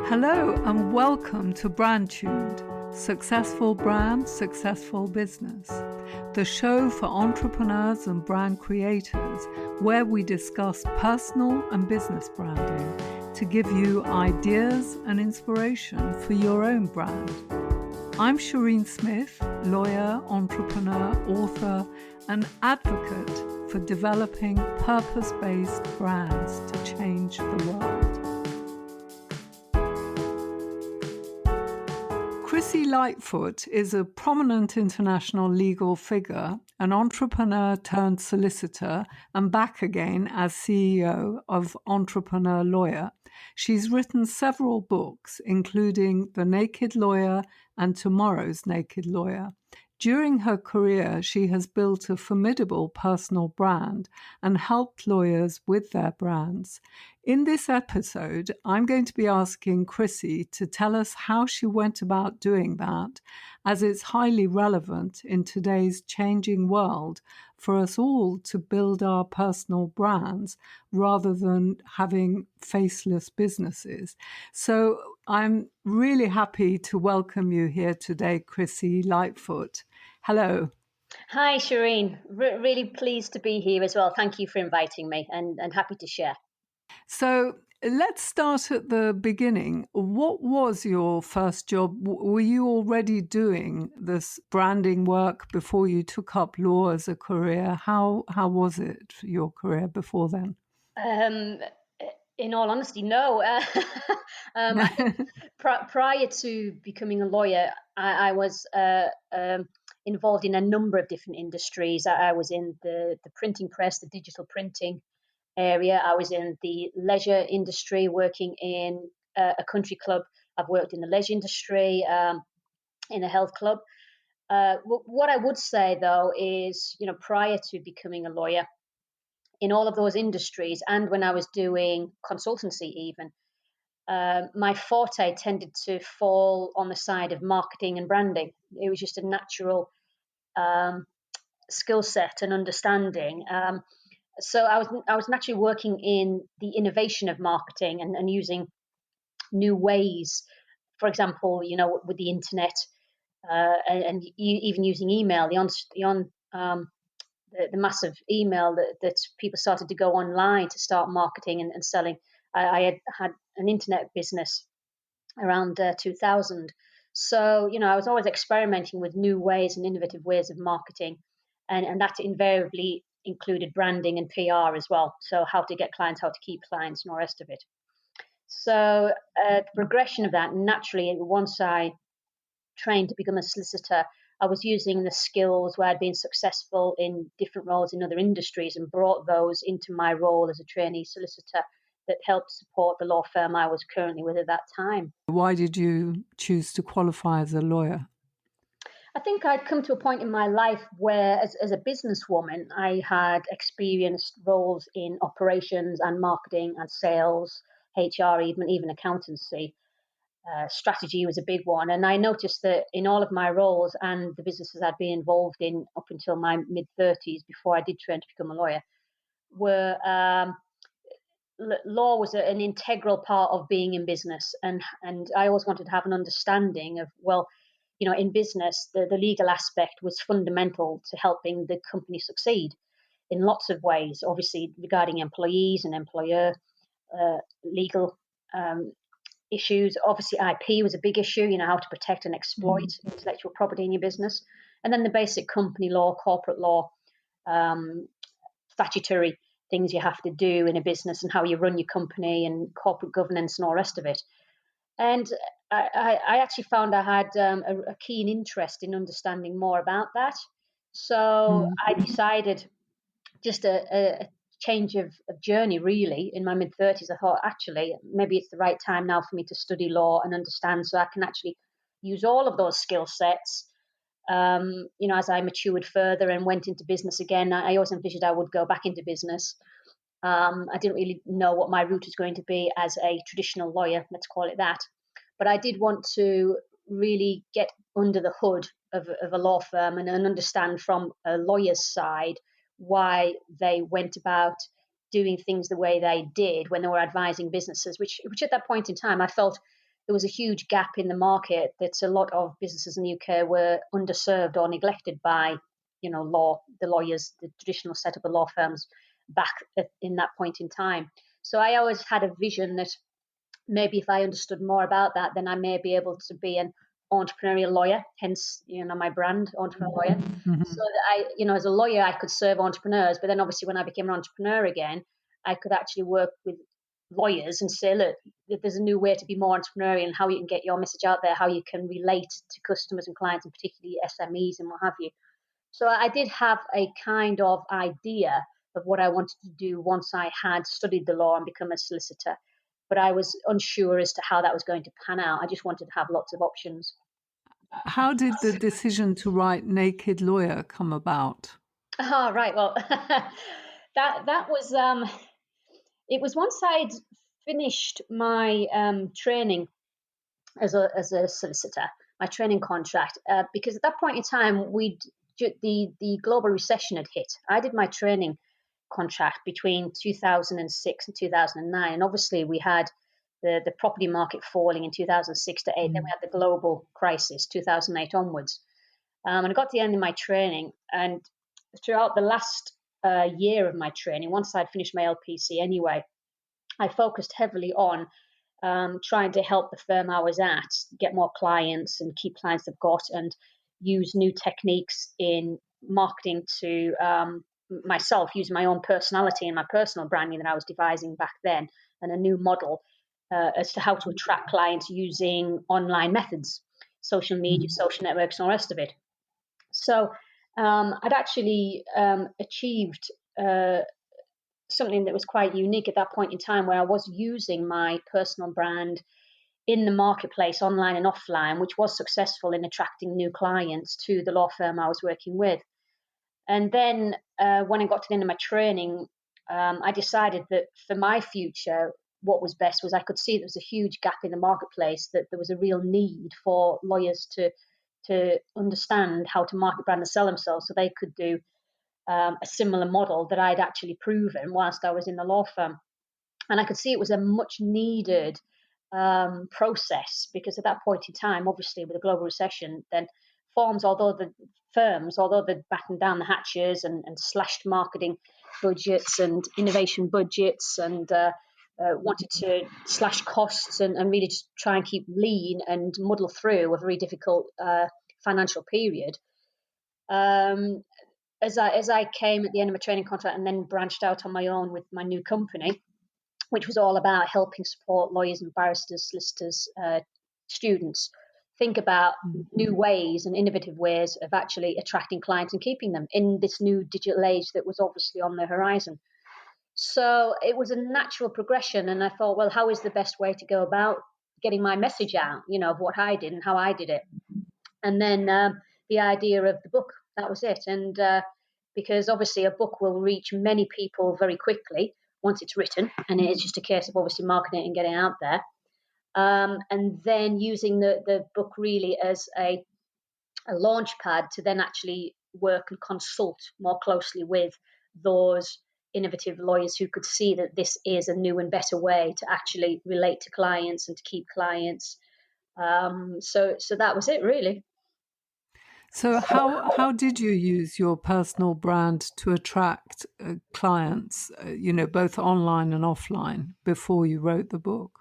Hello and welcome to brandtuned, Successful Brand, Successful Business, the show for entrepreneurs and brand creators where we discuss personal and business branding to give you ideas and inspiration for your own brand. I'm Shireen Smith, lawyer, entrepreneur, author, and advocate for developing purpose-based brands to change the world. Chrissie Lightfoot is a prominent international legal figure, an entrepreneur turned solicitor, and back again as CEO of Entrepreneur Lawyer. She's written several books, including The Naked Lawyer and Tomorrow's Naked Lawyer. During her career, she has built a formidable personal brand and helped lawyers with their brands. In this episode, I'm going to be asking Chrissie to tell us how she went about doing that, as it's highly relevant in today's changing world for us all to build our personal brands rather than having faceless businesses. So I'm really happy to welcome you here today, Chrissie Lightfoot. Hello. Hi, Shireen. Really pleased to be here as well. Thank you for inviting me and happy to share. So let's start at the beginning. What was your first job? Were you already doing this branding work before you took up law as a career? How was it, your career before then? In all honesty, no. I think prior to becoming a lawyer, I was involved in a number of different industries. I was in the printing press, the digital printing area. I was in the leisure industry, working in a country club. I've worked in the leisure industry, in a health club. What I would say, though, is, prior to becoming a lawyer, in all of those industries, and when I was doing consultancy even, my forte tended to fall on the side of marketing and branding. It was just a natural skill set and understanding. So I was naturally working in the innovation of marketing and using new ways. For example, with the internet and even using email, the massive email that people started to go online to start marketing and selling. I had an internet business around 2000. So, I was always experimenting with new ways and innovative ways of marketing. And that invariably included branding and PR as well. So how to get clients, how to keep clients, and all the rest of it. So the progression of that, naturally, once I trained to become a solicitor, I was using the skills where I'd been successful in different roles in other industries and brought those into my role as a trainee solicitor that helped support the law firm I was currently with at that time. Why did you choose to qualify as a lawyer? I think I'd come to a point in my life where, as a businesswoman, I had experienced roles in operations and marketing and sales, HR, even accountancy. Strategy was a big one. And I noticed that in all of my roles and the businesses I'd been involved in up until my mid-30s, before I did train to become a lawyer, were law was an integral part of being in business. And I always wanted to have an understanding of, in business, the legal aspect was fundamental to helping the company succeed in lots of ways, obviously regarding employees and employer, legal issues. Obviously, IP was a big issue, how to protect and exploit intellectual property in your business. And then the basic company law, corporate law, statutory things you have to do in a business and how you run your company and corporate governance and all the rest of it. And I actually found I had a keen interest in understanding more about that. So I decided, just a change of journey, really, in my mid-30s. I thought, actually, maybe it's the right time now for me to study law and understand, so I can actually use all of those skill sets. As I matured further and went into business again, I always envisioned I would go back into business. I didn't really know what my route was going to be as a traditional lawyer, let's call it that. But I did want to really get under the hood of a law firm and understand from a lawyer's side why they went about doing things the way they did when they were advising businesses, which at that point in time I felt there was a huge gap in the market that a lot of businesses in the UK were underserved or neglected by, the lawyers, the traditional setup of law firms back in that point in time. So I always had a vision that maybe if I understood more about that, then I may be able to be an entrepreneurial lawyer, hence, my brand, entrepreneur lawyer. Mm-hmm. So that as a lawyer, I could serve entrepreneurs, but then obviously when I became an entrepreneur again, I could actually work with lawyers and say, look, there's a new way to be more entrepreneurial and how you can get your message out there, how you can relate to customers and clients, and particularly SMEs and what have you. So I did have a kind of idea of what I wanted to do once I had studied the law and become a solicitor, but I was unsure as to how that was going to pan out. I just wanted to have lots of options. How did the decision to write Naked Lawyer come about? Oh, right. Well, that was it was once I'd finished my training as a solicitor, my training contract, because at that point in time the global recession had hit. I did my training contract between 2006 and 2009, and obviously we had the property market falling in 2006 to 8. Then we had the global crisis 2008 onwards, and I got to the end of my training, and throughout the last year of my training, once I'd finished my LPC anyway, I focused heavily on trying to help the firm I was at get more clients and keep clients they've got, and use new techniques in marketing to myself, using my own personality and my personal branding that I was devising back then, and a new model as to how to attract clients using online methods, social media, social networks, and all the rest of it. So I'd actually achieved something that was quite unique at that point in time, where I was using my personal brand in the marketplace, online and offline, which was successful in attracting new clients to the law firm I was working with. And then when I got to the end of my training, I decided that for my future, what was best was I could see there was a huge gap in the marketplace, that there was a real need for lawyers to understand how to market, brand, and sell themselves, so they could do a similar model that I'd actually proven whilst I was in the law firm. And I could see it was a much needed process, because at that point in time, obviously with the global recession, then although they'd battened down the hatches and slashed marketing budgets and innovation budgets, and wanted to slash costs and really just try and keep lean and muddle through a very difficult financial period. As I came at the end of my training contract and then branched out on my own with my new company, which was all about helping support lawyers and barristers, solicitors, students think about new ways and innovative ways of actually attracting clients and keeping them in this new digital age that was obviously on the horizon. So it was a natural progression, and I thought, well, how is the best way to go about getting my message out, of what I did and how I did it? And then the idea of the book, that was it. And because obviously a book will reach many people very quickly once it's written, and it's just a case of obviously marketing it and getting it out there. And then using the book really as a launch pad to then actually work and consult more closely with those innovative lawyers who could see that this is a new and better way to actually relate to clients and to keep clients. So that was it, really. So how did you use your personal brand to attract clients, both online and offline, before you wrote the book?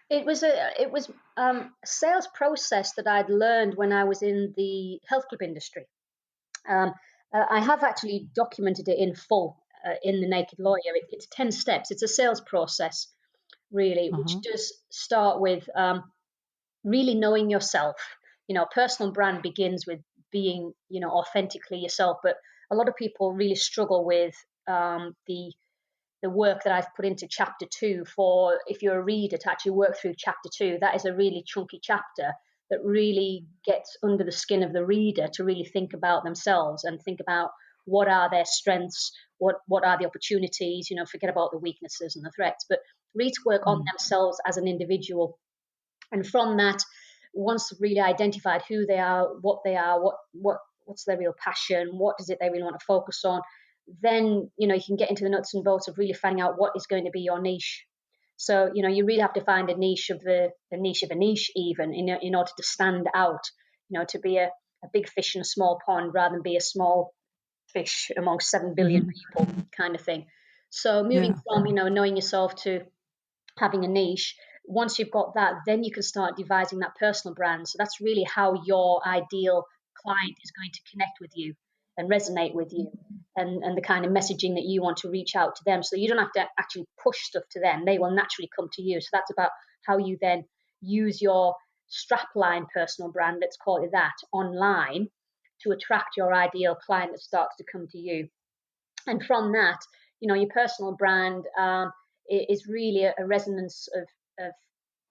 It was a sales process that I'd learned when I was in the health club industry. I have actually documented it in full in The Naked Lawyer. It's 10 steps. It's a sales process, really, which does start with really knowing yourself. Personal brand begins with being, authentically yourself. But a lot of people really struggle with the work that I've put into chapter 2 for, if you're a reader, to actually work through chapter 2. That is a really chunky chapter that really gets under the skin of the reader to really think about themselves and think about what are their strengths, what are the opportunities, forget about the weaknesses and the threats, but really to work on themselves as an individual. And from that, once really identified who they are, what's their real passion, what is it they really want to focus on, then you can get into the nuts and bolts of really finding out what is going to be your niche. So, you really have to find a niche of the niche of a niche, even in order to stand out, to be a big fish in a small pond rather than be a small fish amongst 7 billion people kind of thing. So moving from, knowing yourself to having a niche, once you've got that, then you can start devising that personal brand. So that's really how your ideal client is going to connect with you and resonate with you, and the kind of messaging that you want to reach out to them. So you don't have to actually push stuff to them. They will naturally come to you. So that's about how you then use your strapline personal brand, let's call it that, online to attract your ideal client that starts to come to you. And from that, your personal brand is really a resonance of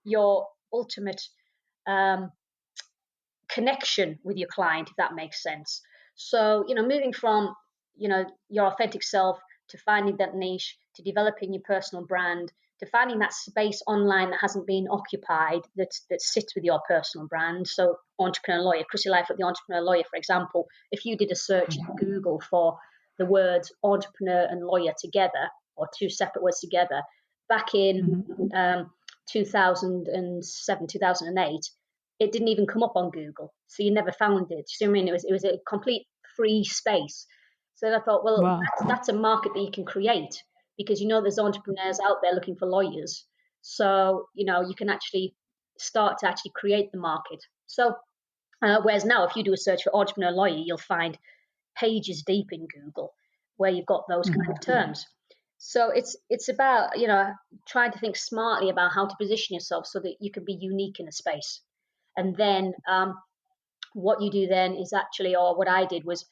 your ultimate connection with your client, if that makes sense. So, moving from, your authentic self to finding that niche, to developing your personal brand, to finding that space online that hasn't been occupied, that sits with your personal brand. So entrepreneur lawyer, Chrissie Lightfoot, the entrepreneur lawyer, for example, if you did a search in Google for the words entrepreneur and lawyer together, or two separate words together, back in 2007, 2008, it didn't even come up on Google. So you never found it. So I mean, it was a complete free space. So I thought, well, Wow. that's a market that you can create, because there's entrepreneurs out there looking for lawyers. So you can actually start to actually create the market. So whereas now, if you do a search for entrepreneur lawyer, you'll find pages deep in Google where you've got those kind of terms. So it's about trying to think smartly about how to position yourself so that you can be unique in a space. And then what you do then is actually, or what I did was,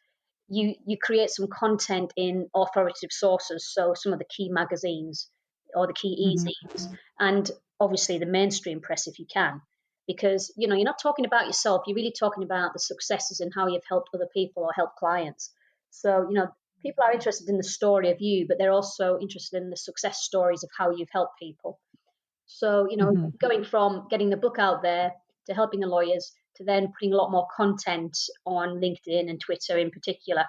you create some content in authoritative sources, so some of the key magazines or the key e-zines, and obviously the mainstream press if you can, because you're not talking about yourself, you're really talking about the successes and how you've helped other people or helped clients. So people are interested in the story of you, but they're also interested in the success stories of how you've helped people. So going from getting the book out there to helping the lawyers, to then putting a lot more content on LinkedIn and Twitter in particular.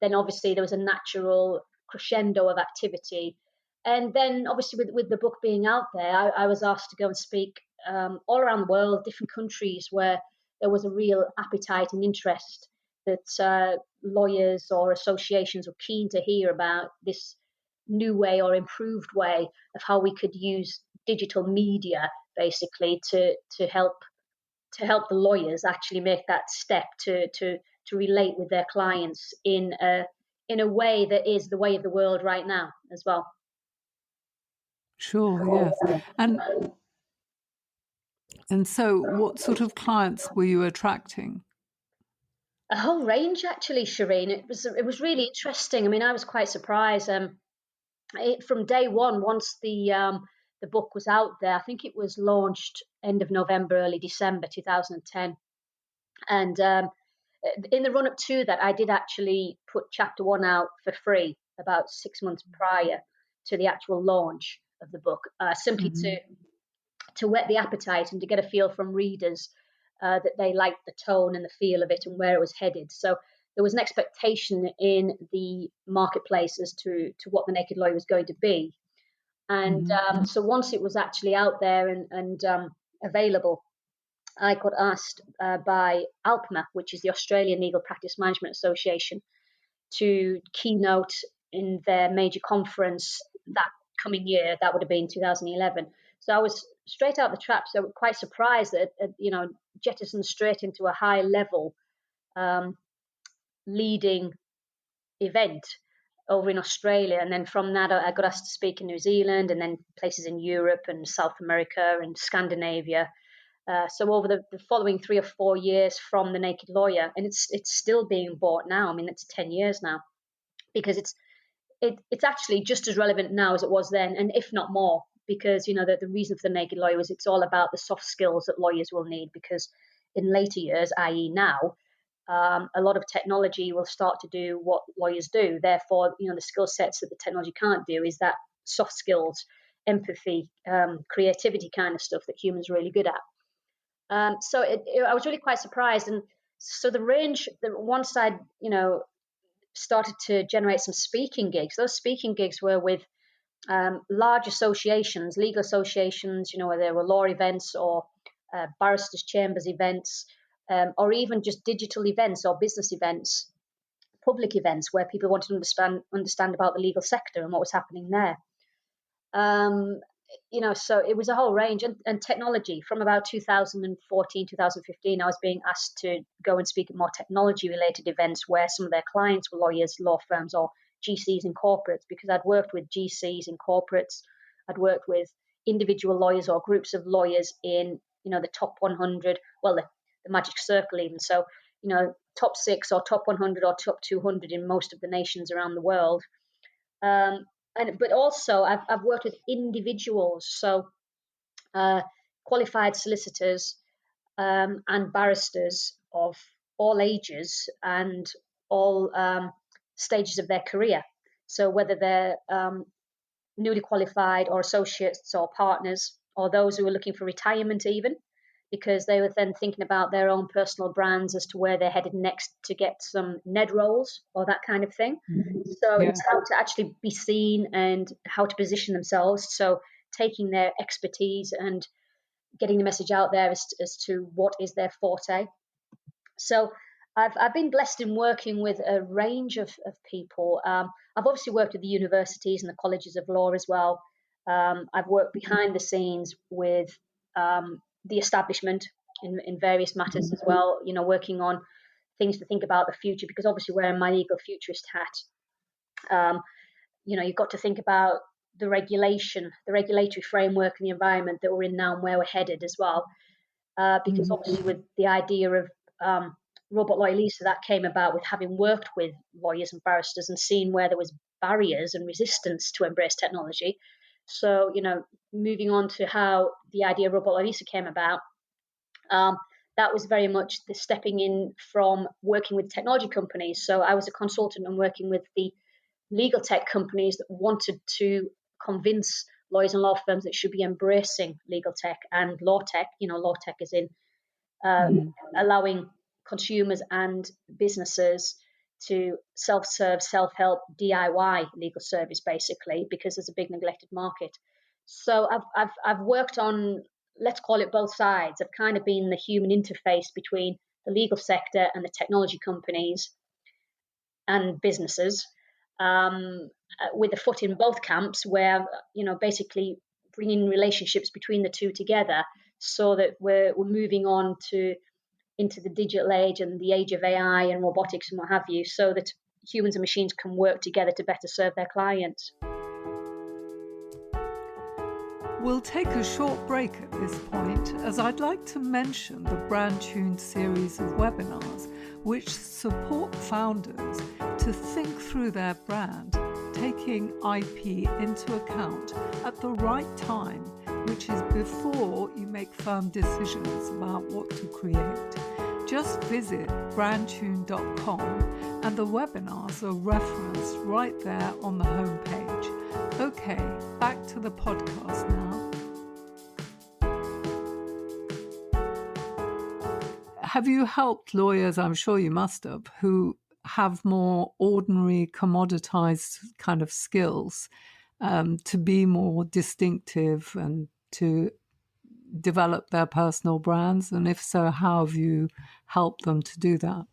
Then obviously there was a natural crescendo of activity. And then obviously with the book being out there, I was asked to go and speak all around the world, different countries where there was a real appetite and interest that lawyers or associations were keen to hear about this new way or improved way of how we could use digital media basically to help the lawyers actually make that step to relate with their clients in a way that is the way of the world right now as well. Sure, yes. And so what sort of clients were you attracting? A whole range, actually, Shireen. It was really interesting. I mean, I was quite surprised. From day one, once the book was out there, I think it was launched end of November, early December 2010, and in the run up to that, I did actually put chapter 1 out for free about 6 months prior to the actual launch of the book, simply to whet the appetite and to get a feel from readers that they liked the tone and the feel of it and where it was headed. So there was an expectation in the marketplace as to what The Naked Lawyer was going to be. And so once it was actually out there and available, I got asked by ALPMA, which is the Australian Legal Practice Management Association, to keynote in their major conference that coming year. That would have been 2011. So I was straight out the trap. So quite surprised that jettisoned straight into a high level leading event over in Australia, and then from that I got asked to speak in New Zealand, and then places in Europe and South America and Scandinavia. So over the following 3 or 4 years from The Naked Lawyer, and it's still being bought now. I mean, it's 10 years now, because it's actually just as relevant now as it was then, and if not more, because the reason for The Naked Lawyer was it's all about the soft skills that lawyers will need, because in later years, i.e. now, a lot of technology will start to do what lawyers do. Therefore, the skill sets that the technology can't do is that soft skills, empathy, creativity kind of stuff that humans are really good at. So I was really quite surprised. And so the range, once I, started to generate some speaking gigs, those speaking gigs were with large associations, legal associations, where there were law events or barristers' chambers events, or even just digital events or business events, public events where people wanted to understand about the legal sector and what was happening there. So it was a whole range, and technology. From about 2014, 2015, I was being asked to go and speak at more technology-related events where some of their clients were lawyers, law firms, or GCs and corporates, because I'd worked with GCs and corporates. I'd worked with individual lawyers or groups of lawyers in, the top 100, well, the magic circle even. So, top 6 or top 100 or top 200 in most of the nations around the world. But also I've worked with individuals, so qualified solicitors and barristers of all ages and all stages of their career. So whether they're newly qualified or associates or partners, or those who are looking for retirement even, because they were then thinking about their own personal brands as to where they're headed next to get some NED roles or that kind of thing. So it's how to actually be seen and how to position themselves. So taking their expertise and getting the message out there as to what is their forte. So I've been blessed in working with a range of people. I've obviously worked with the universities and the colleges of law as well. I've worked behind the scenes with the establishment in various matters as well, working on things to think about the future, because obviously wearing my legal futurist hat, you've got to think about the regulatory framework and the environment that we're in now and where we're headed as well. Because obviously with the idea of Robot Lawyer Lisa, that came about with having worked with lawyers and barristers and seeing where there was barriers and resistance to embrace technology. So, moving on to how the idea of Robot Lawyer Lisa came about, that was very much the stepping in from working with technology companies. So I was a consultant and working with the legal tech companies that wanted to convince lawyers and law firms that should be embracing legal tech and law tech. Law tech is in allowing consumers and businesses to self-serve, self-help, DIY legal service, basically, because there's a big neglected market. So I've worked on, let's call it, both sides. I've kind of been the human interface between the legal sector and the technology companies and businesses, with a foot in both camps, where basically bringing relationships between the two together, so that we're moving on into the digital age and the age of AI and robotics and what have you, so that humans and machines can work together to better serve their clients. We'll take a short break at this point, as I'd like to mention the brand-tuned series of webinars which support founders to think through their brand, taking IP into account at the right time, which is before you make firm decisions about what to create. Just visit brandtuned.com and the webinars are referenced right there on the homepage. Okay, back to the podcast now. Have you helped lawyers, I'm sure you must have, who have more ordinary commoditized kind of skills to be more distinctive and to develop their personal brands? And if so, how have you helped them to do that?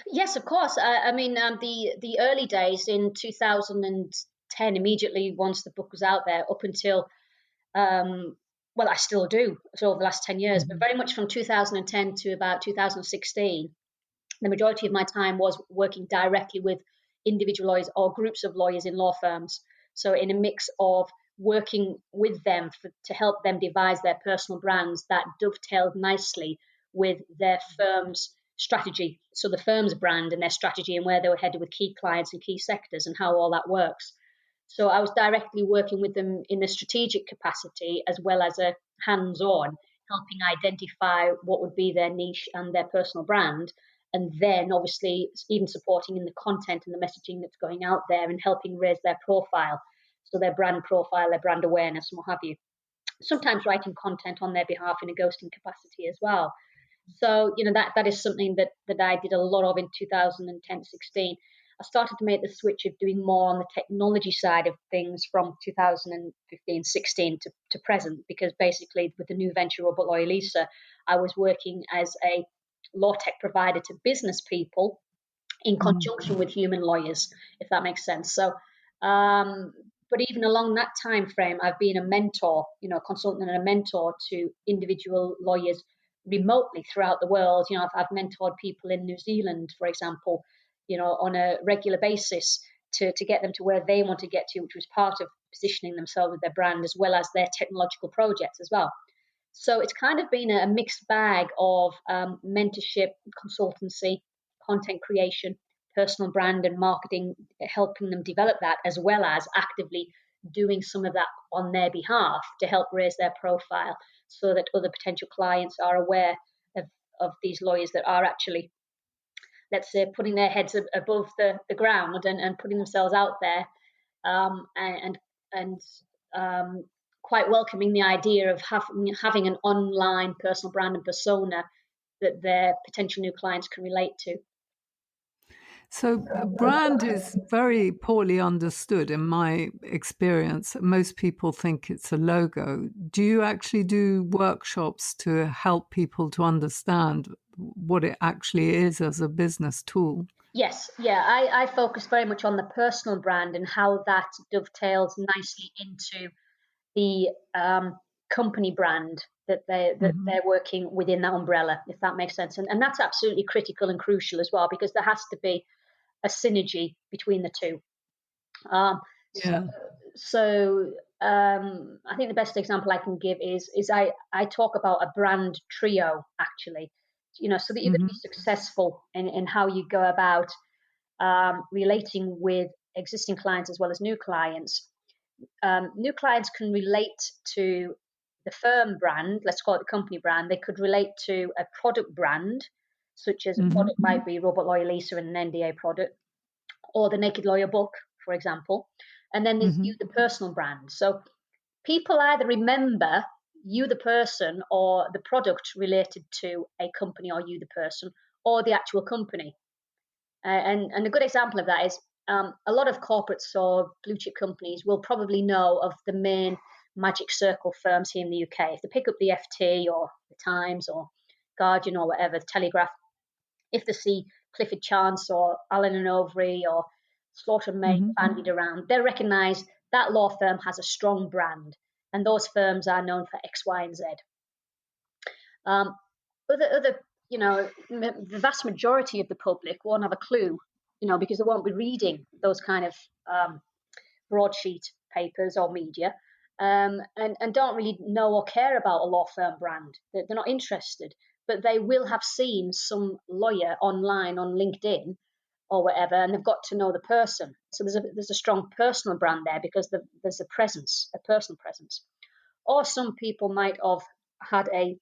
Yes, of course. The early days in 2010, immediately once the book was out there, up until, I still do, so over the last 10 years, but very much from 2010 to about 2016, the majority of my time was working directly with individual lawyers or groups of lawyers in law firms. So in a mix of working with them to help them devise their personal brands that dovetailed nicely with their firm's strategy. So the firm's brand and their strategy and where they were headed with key clients and key sectors and how all that works. So I was directly working with them in a strategic capacity as well as a hands-on, helping identify what would be their niche and their personal brand. And then obviously even supporting in the content and the messaging that's going out there and helping raise their profile. So their brand profile, their brand awareness and what have you. Sometimes writing content on their behalf in a ghosting capacity as well. So, that is something that I did a lot of in 2010-16. I started to make the switch of doing more on the technology side of things from 2015-16 to present, because basically with the new venture Robert Lawyer Lisa, I was working as a law tech provider to business people in conjunction with human lawyers, if that makes sense. So, but even along that time frame, I've been a mentor, consultant and a mentor to individual lawyers remotely throughout the world. I've mentored people in New Zealand, for example, on a regular basis to get them to where they want to get to, which was part of positioning themselves with their brand as well as their technological projects as well. So it's kind of been a mixed bag of mentorship, consultancy, content creation, personal brand and marketing, helping them develop that, as well as actively doing some of that on their behalf to help raise their profile so that other potential clients are aware of these lawyers that are actually, let's say, putting their heads above the ground and putting themselves out there, and quite welcoming the idea of having an online personal brand and persona that their potential new clients can relate to. So brand is very poorly understood in my experience. Most people think it's a logo. Do you actually do workshops to help people to understand what it actually is as a business tool? Yes, yeah, I focus very much on the personal brand and how that dovetails nicely into the company brand that they're working within that umbrella, if that makes sense. And that's absolutely critical and crucial as well, because there has to be a synergy between the two. Yeah. So I think the best example I can give is I talk about a brand trio, actually, so that you're going to be successful in how you go about relating with existing clients as well as new clients. New clients can relate to the firm brand, let's call it the company brand. They could relate to a product brand, such as a product might be Robert Lawyer Lisa and an NDA product, or the Naked Lawyer book, for example. And then there's you, the personal brand. So people either remember you, the person, or the product related to a company, or you, the person, or the actual company. And a good example of that is a lot of corporates or blue chip companies will probably know of the main magic circle firms here in the UK. If they pick up the FT or the Times or Guardian or whatever, the Telegraph, if they see Clifford Chance or Allen and Overy or Slaughter and May bandied around, they'll recognise that law firm has a strong brand, and those firms are known for X, Y, and Z. Other, the vast majority of the public won't have a clue, because they won't be reading those kind of broadsheet papers or media, and don't really know or care about a law firm brand. They're not interested, but they will have seen some lawyer online on LinkedIn or whatever, and they've got to know the person. So there's a strong personal brand there because there's a presence, a personal presence. Or some people might have had a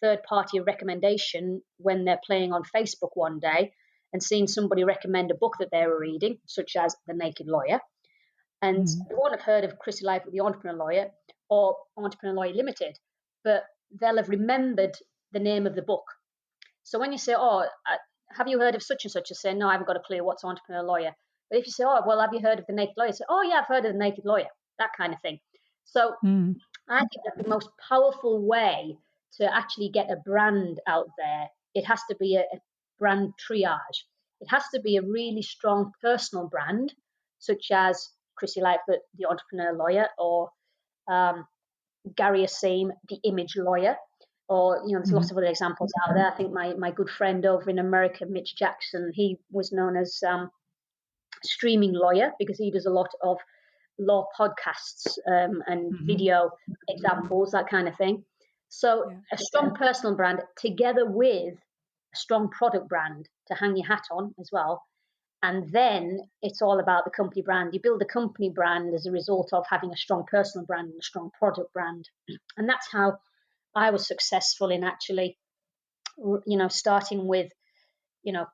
third-party recommendation when they're playing on Facebook one day and seen somebody recommend a book that they were reading, such as The Naked Lawyer. And they won't have heard of Chrissie Lightfoot, the Entrepreneur Lawyer, or Entrepreneur Lawyer Limited, but they'll have remembered the name of the book. So when you say, have you heard of such and such? You say, no, I haven't got a clue. What's Entrepreneur Lawyer? But if you say, well, have you heard of The Naked Lawyer? You say, oh, yeah, I've heard of The Naked Lawyer, that kind of thing. So I think that the most powerful way to actually get a brand out there, it has to be a brand triage. It has to be a really strong personal brand, such as Chrissie Lightfoot, the Entrepreneur Lawyer, or Gary Asim, the Image Lawyer, or there's lots of other examples out there. I think my good friend over in America, Mitch Jackson, he was known as Streaming Lawyer because he does a lot of law podcasts and video examples, that kind of thing. So a strong personal brand together with a strong product brand to hang your hat on as well. And then it's all about the company brand. You build a company brand as a result of having a strong personal brand and a strong product brand. And that's how I was successful in actually, starting with,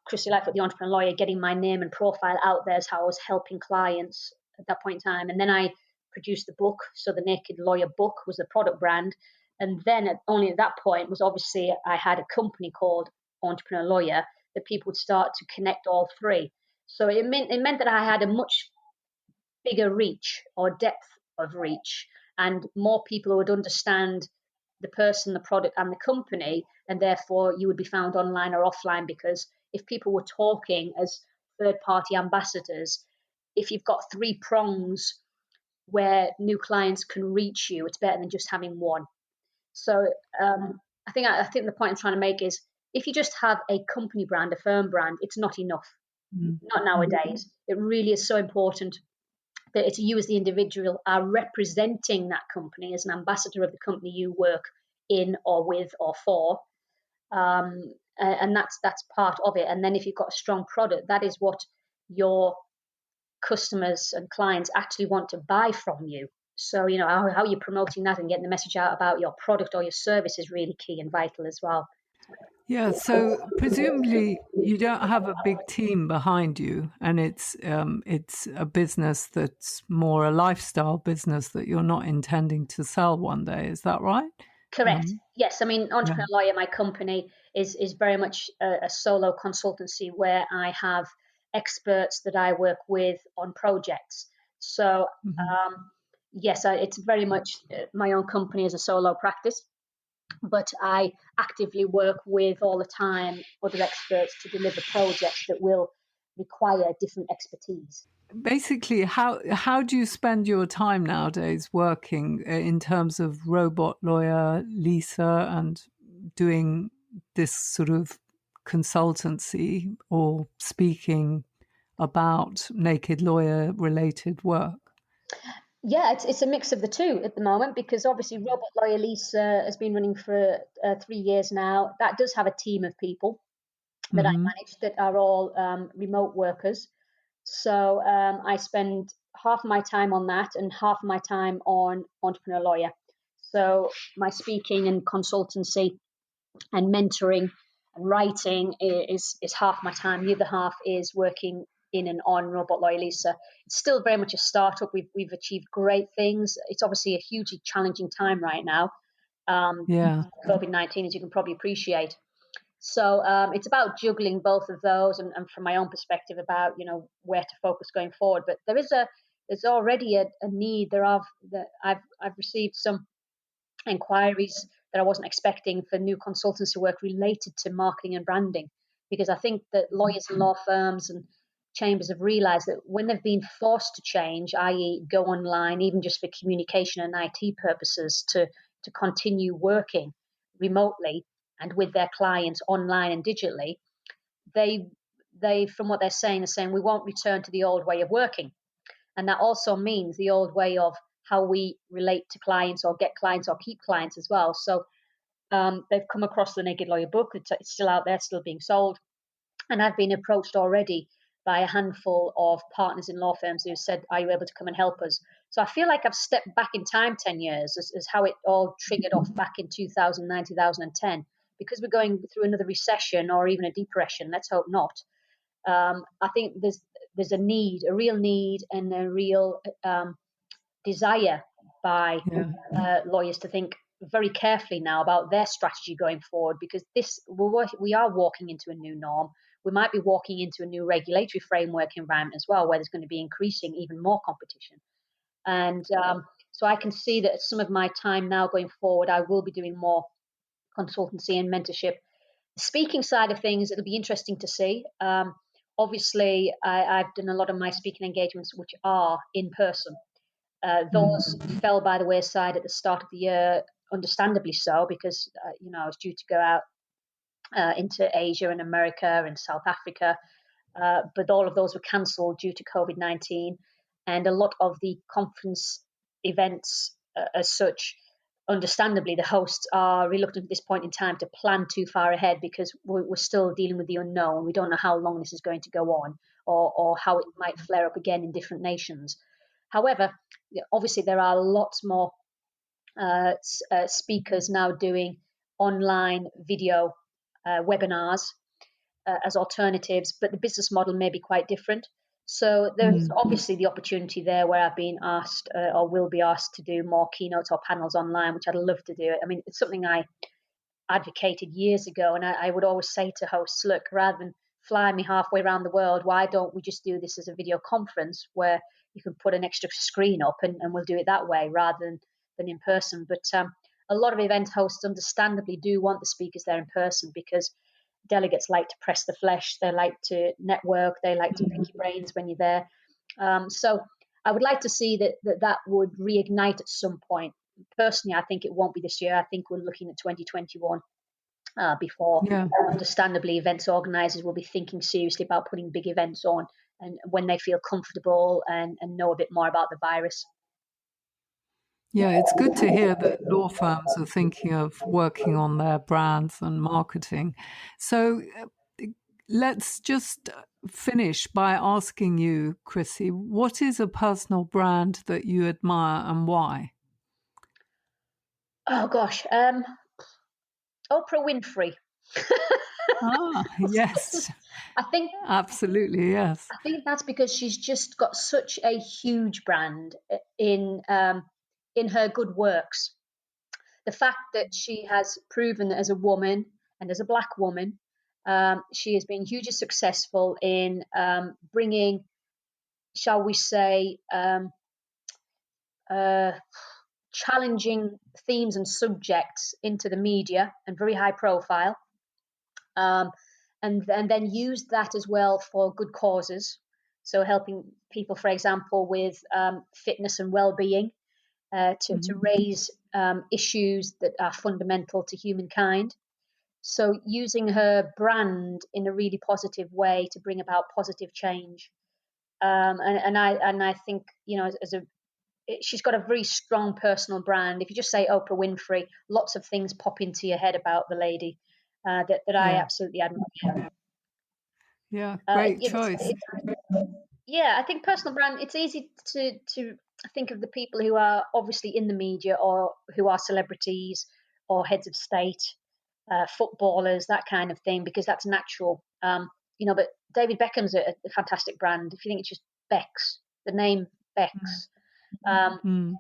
Chrissie Lightfoot, the Entrepreneur Lawyer, getting my name and profile out there is how I was helping clients at that point in time. And then I produced the book. So the Naked Lawyer book was the product brand. And then only at that point was obviously I had a company called Entrepreneur Lawyer that people would start to connect all three. So it meant that I had a much bigger reach or depth of reach, and more people who would understand the person, the product, and the company, and therefore you would be found online or offline. Because if people were talking as third-party ambassadors, if you've got three prongs where new clients can reach you, it's better than just having one. So I think the point I'm trying to make is, if you just have a company brand, a firm brand, it's not enough. Not nowadays. It really is so important that it's you as the individual are representing that company as an ambassador of the company you work in or with or for. And that's part of it. And then if you've got a strong product, that is what your customers and clients actually want to buy from you. So, how you're promoting that and getting the message out about your product or your service is really key and vital as well. Yeah, so presumably you don't have a big team behind you, and it's a business that's more a lifestyle business that you're not intending to sell one day. Is that right? Correct. Yes. I mean, Yeah. Entrepreneur Lawyer, my company, is very much a solo consultancy where I have experts that I work with on projects. So, yes, it's very much my own company as a solo practice, but I actively work with all the time other experts to deliver projects that will require different expertise. Basically, how do you spend your time nowadays working in terms of robot lawyer Lisa and doing this sort of consultancy or speaking about naked lawyer related work? Yeah, it's a mix of the two at the moment, because obviously Robot Lawyer Lisa has been running for 3 years now. That does have a team of people that I Hmm. manage that are all remote workers. So I spend half my time on that and half my time on Entrepreneur Lawyer. So my speaking and consultancy and mentoring and writing is half my time. The other half is working in and on Robot Lawyer Lisa. It's still very much a startup. We've achieved great things. It's obviously a hugely challenging time right now. Yeah. COVID-19, as you can probably appreciate. So it's about juggling both of those, and from my own perspective, about where to focus going forward. But there's already a need. I've received some inquiries that I wasn't expecting for new consultancy work related to marketing and branding, because I think that lawyers and law firms and chambers have realized that when they've been forced to change, i.e., go online, even just for communication and IT purposes, to continue working remotely and with their clients online and digitally, they from what they're saying we won't return to the old way of working. And that also means the old way of how we relate to clients or get clients or keep clients as well. So they've come across the Naked Lawyer book. It's still out there, still being sold. And I've been approached already by a handful of partners in law firms who said, are you able to come and help us? So I feel like I've stepped back in time 10 years, as how it all triggered off back in 2009, 2010. Because we're going through another recession or even a depression, let's hope not. I think there's a real need and a real desire by lawyers to think very carefully now about their strategy going forward, because we are walking into a new norm. We might be walking into a new regulatory framework environment as well, where there's going to be increasing even more competition. And so I can see that some of my time now going forward, I will be doing more consultancy and mentorship. The speaking side of things, it'll be interesting to see. Obviously, I've done a lot of my speaking engagements which are in person. Those fell by the wayside at the start of the year, understandably so, because I was due to go out into Asia and America and South Africa, but all of those were cancelled due to COVID-19, and a lot of the conference events, as such, understandably, the hosts are reluctant at this point in time to plan too far ahead, because we're still dealing with the unknown. We don't know how long this is going to go on, or how it might flare up again in different nations. However, obviously there are lots more speakers now doing online video webinars as alternatives, but the business model may be quite different. So there's obviously the opportunity there where I've been asked or will be asked to do more keynotes or panels online, which I'd love to do. I mean, it's something I advocated years ago, and I would always say to hosts, look, rather than fly me halfway around the world, why don't we just do this as a video conference where you can put an extra screen up and we'll do it that way rather than in person. But a lot of event hosts understandably do want the speakers there in person because delegates like to press the flesh, they like to network, they like to pick your brains when you're there. So I would like to see that would reignite at some point. Personally, I think it won't be this year. I think we're looking at 2021 before, understandably, events organisers will be thinking seriously about putting big events on and when they feel comfortable and know a bit more about the virus. Yeah, it's good to hear that law firms are thinking of working on their brands and marketing. So let's just finish by asking you, Chrissie, what is a personal brand that you admire and why? Oh gosh, Oprah Winfrey. Yes. I think absolutely, yes. I think that's because she's just got such a huge brand in her good works. The fact that she has proven that as a woman and as a Black woman, she has been hugely successful in bringing, shall we say, challenging themes and subjects into the media and very high profile, and then use that as well for good causes. So helping people, for example, with fitness and well-being, to raise issues that are fundamental to humankind. So using her brand in a really positive way to bring about positive change. And I think, she's got a very strong personal brand. If you just say Oprah Winfrey, lots of things pop into your head about the lady that I absolutely admire. Yeah, great choice. I think personal brand, it's easy to think of the people who are obviously in the media or who are celebrities or heads of state, footballers, that kind of thing, because that's natural. But David Beckham's a fantastic brand. If you think it's just Bex, the name Bex. And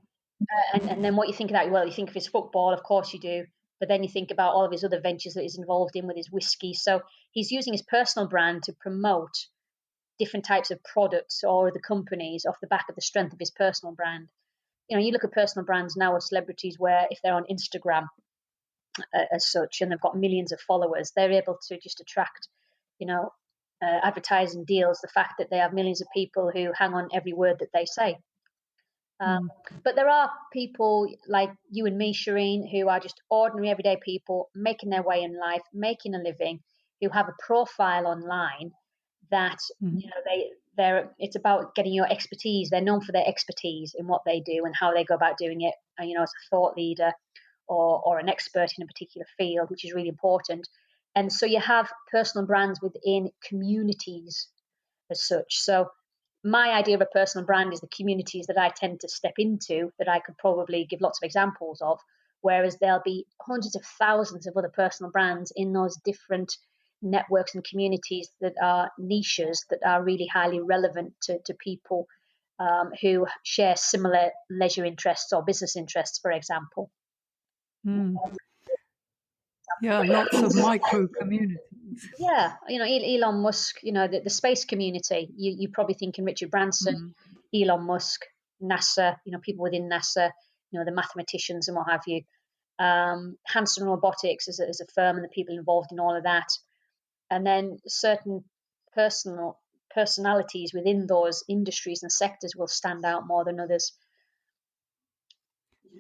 then what you think about, well, you think of his football, of course you do, but then you think about all of his other ventures that he's involved in with his whiskey. So he's using his personal brand to promote different types of products or the companies off the back of the strength of his personal brand. You look at personal brands now of celebrities where if they're on Instagram as such and they've got millions of followers, they're able to just attract, advertising deals, the fact that they have millions of people who hang on every word that they say. But there are people like you and me, Shireen, who are just ordinary everyday people making their way in life, making a living, who have a profile online that it's about getting your expertise. They're known for their expertise in what they do and how they go about doing it. As a thought leader or an expert in a particular field, which is really important. And so you have personal brands within communities as such. So my idea of a personal brand is the communities that I tend to step into that I could probably give lots of examples of, whereas there'll be hundreds of thousands of other personal brands in those different networks and communities that are niches that are really highly relevant to people who share similar leisure interests or business interests, for example. Yeah, lots of micro communities. Yeah, Elon Musk, the space community, you probably thinking Richard Branson, Elon Musk, NASA, people within NASA, the mathematicians and what have you. Hanson Robotics as a firm and the people involved in all of that. And then certain personalities within those industries and sectors will stand out more than others.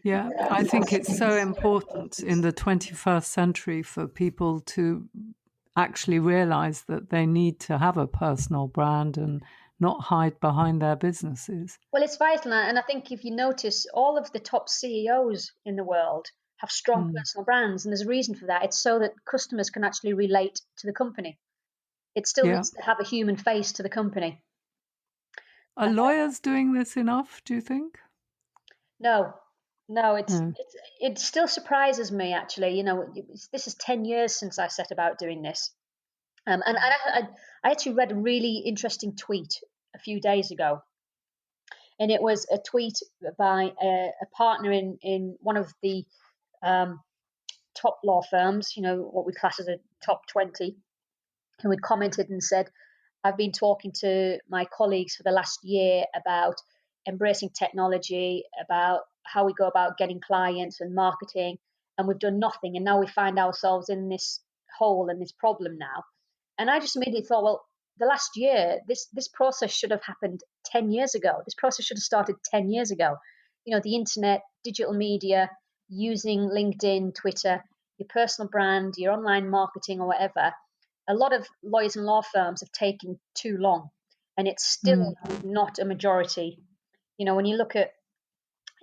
Yeah, I think it's so important in the 21st century for people to actually realize that they need to have a personal brand and not hide behind their businesses. Well, it's vital. And I think if you notice, all of the top CEOs in the world have strong personal brands. And there's a reason for that. It's so that customers can actually relate to the company. It still needs to have a human face to the company. Are lawyers doing this enough, do you think? No, it still surprises me, actually. This is 10 years since I set about doing this. And I actually read a really interesting tweet a few days ago. And it was a tweet by a partner in one of the top law firms, what we class as a top 20. who had commented and said, I've been talking to my colleagues for the last year about embracing technology, about how we go about getting clients and marketing, and we've done nothing. And now we find ourselves in this hole and this problem now. And I just immediately thought, well, the last year, this process should have happened 10 years ago. This process should have started 10 years ago. The internet, digital media, using LinkedIn, Twitter, your personal brand, your online marketing or whatever. A lot of lawyers and law firms have taken too long, and it's still not a majority. When you look at,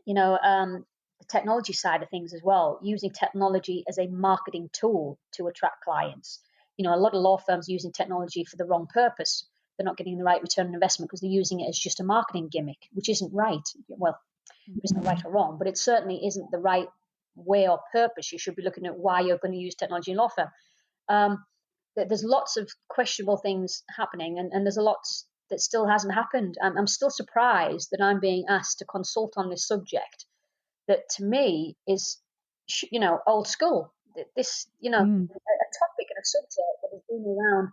the technology side of things as well, using technology as a marketing tool to attract clients. A lot of law firms using technology for the wrong purpose. They're not getting the right return on investment because they're using it as just a marketing gimmick, which isn't right. Well, it isn't right or wrong, but it certainly isn't the right way or purpose. You should be looking at why you're going to use technology in law firm. There's lots of questionable things happening, and there's a lot that still hasn't happened. I'm still surprised that I'm being asked to consult on this subject that to me is, old school. This, a topic and a subject that has been around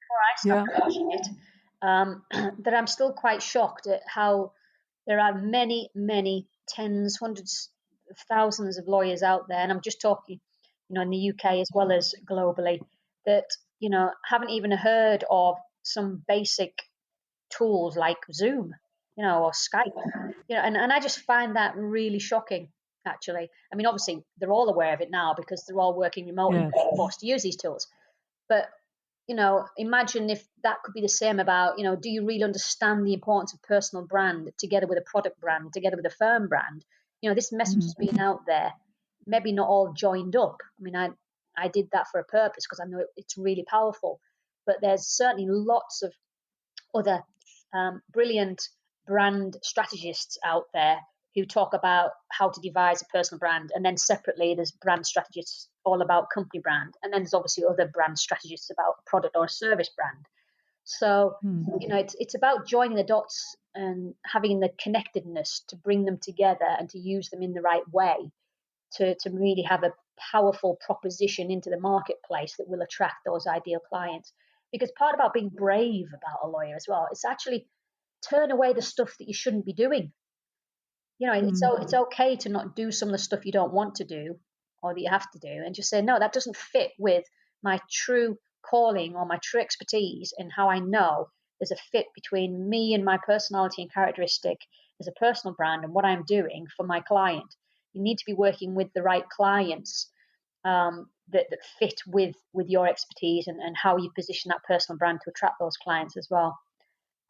before I started watching it, that I'm still quite shocked at how there are many, many tens, hundreds of thousands of lawyers out there, and I'm just talking, in the UK as well as globally, that, haven't even heard of some basic tools like Zoom, or Skype, and I just find that really shocking, actually. I mean, obviously, they're all aware of it now because they're all working remotely and forced to use these tools. But, imagine if that could be the same about, do you really understand the importance of personal brand together with a product brand, together with a firm brand? This message has been out there, maybe not all joined up. I mean, I did that for a purpose because I know it's really powerful. But there's certainly lots of other brilliant brand strategists out there who talk about how to devise a personal brand. And then separately, there's brand strategists all about company brand. And then there's obviously other brand strategists about product or service brand. So, it's about joining the dots and having the connectedness to bring them together and to use them in the right way to really have a powerful proposition into the marketplace that will attract those ideal clients. Because part about being brave about a lawyer as well, it's actually turn away the stuff that you shouldn't be doing. It's okay to not do some of the stuff you don't want to do or that you have to do, and just say, no, that doesn't fit with my true calling or my true expertise, and how I know there's a fit between me and my personality and characteristic as a personal brand and what I'm doing for my client. You need to be working with the right clients that fit with your expertise and how you position that personal brand to attract those clients as well.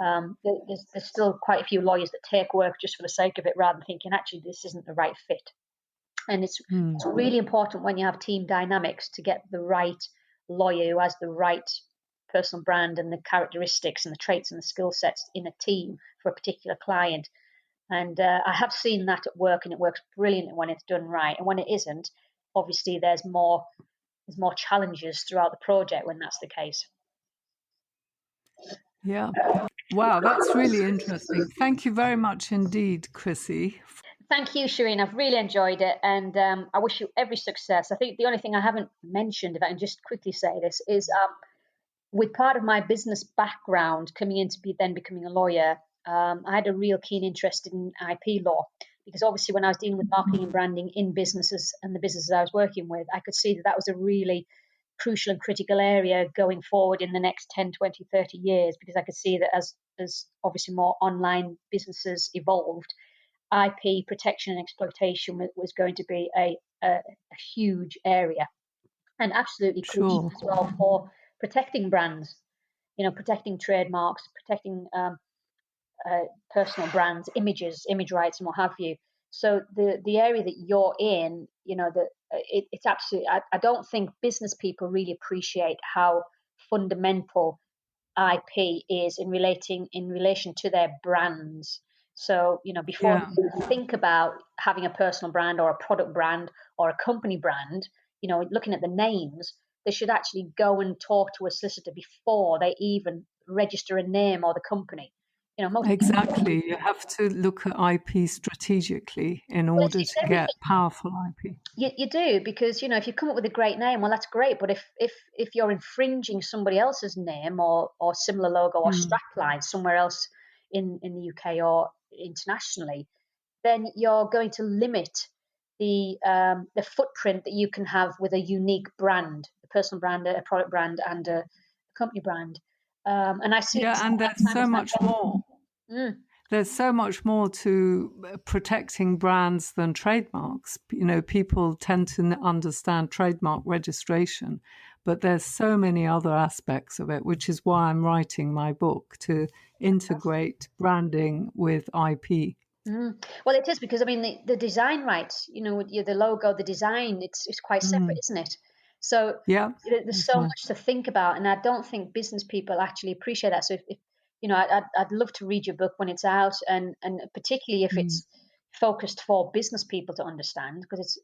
There's still quite a few lawyers that take work just for the sake of it rather than thinking, actually, this isn't the right fit. And it's really important when you have team dynamics to get the right lawyer who has the right personal brand and the characteristics and the traits and the skill sets in a team for a particular client. And I have seen that at work, and it works brilliantly when it's done right. And when it isn't, obviously there's more challenges throughout the project when that's the case. Yeah. Wow, that's really interesting. Thank you very much indeed, Chrissie. Thank you, Shireen. I've really enjoyed it, and I wish you every success. I think the only thing I haven't mentioned, if I can just quickly say this, is with part of my business background coming into becoming a lawyer, I had a real keen interest in IP law, because obviously when I was dealing with marketing and branding in businesses and the businesses I was working with, I could see that was a really crucial and critical area going forward in the next 10, 20, 30 years, because I could see that as obviously more online businesses evolved, IP protection and exploitation was going to be a huge area, and absolutely crucial as well for protecting brands, protecting trademarks, protecting personal brands, image rights, and what have you. So the area that you're in, it's absolutely. I don't think business people really appreciate how fundamental IP is in relation to their brands. So, before you think about having a personal brand or a product brand or a company brand, looking at the names, they should actually go and talk to a solicitor before they even register a name or the company. Most Exactly. You have to look at IP strategically in well, order it's to get everything. powerful IP. You do, because if you come up with a great name, well, that's great. But if you're infringing somebody else's name or similar logo or strapline somewhere else in the UK or internationally, then you're going to limit the footprint that you can have with a unique brand, a personal brand, a product brand, and a company brand. And I see this Yeah, and there's time so and time much more. again. There's so much more to protecting brands than trademarks. People tend to understand trademark registration, but there's so many other aspects of it, which is why I'm writing my book, to integrate branding with IP. Well, it is, because I mean the design rights, with the logo, the design, it's quite separate, isn't it? So Yeah, there's that's so right. much to think about, and I don't think business people actually appreciate that. So if I'd love to read your book when it's out, and particularly if it's focused for business people to understand, because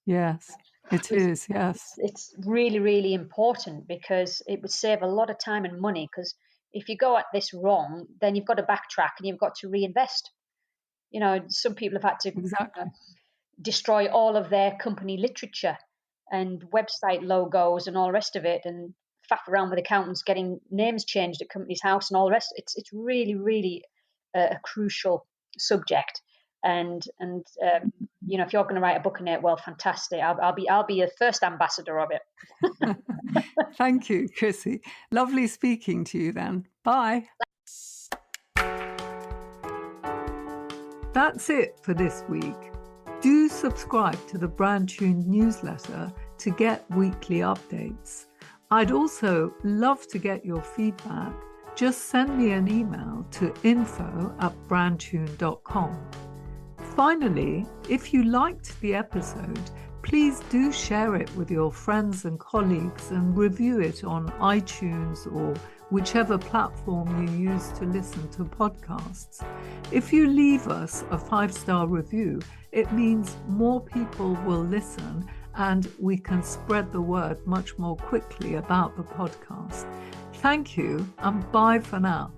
Yes, it it's is. Yes, it's really, really important, because it would save a lot of time and money. Because if you go at this wrong, then you've got to backtrack and you've got to reinvest. Some people have had to exactly. destroy all of their company literature and website logos and all the rest of it, and faff around with accountants getting names changed at company's house and all the rest. It's really, really a crucial subject. And if you're going to write a book on it, well, fantastic. I'll be the first ambassador of it. Thank you, Chrissie. Lovely speaking to you then. Bye. That's it for this week. Do subscribe to the brandtuned newsletter to get weekly updates. I'd also love to get your feedback. Just send me an email to info@brandtuned.com. Finally, if you liked the episode, please do share it with your friends and colleagues and review it on iTunes or whichever platform you use to listen to podcasts. If you leave us a 5-star review, it means more people will listen and we can spread the word much more quickly about the podcast. Thank you, and bye for now.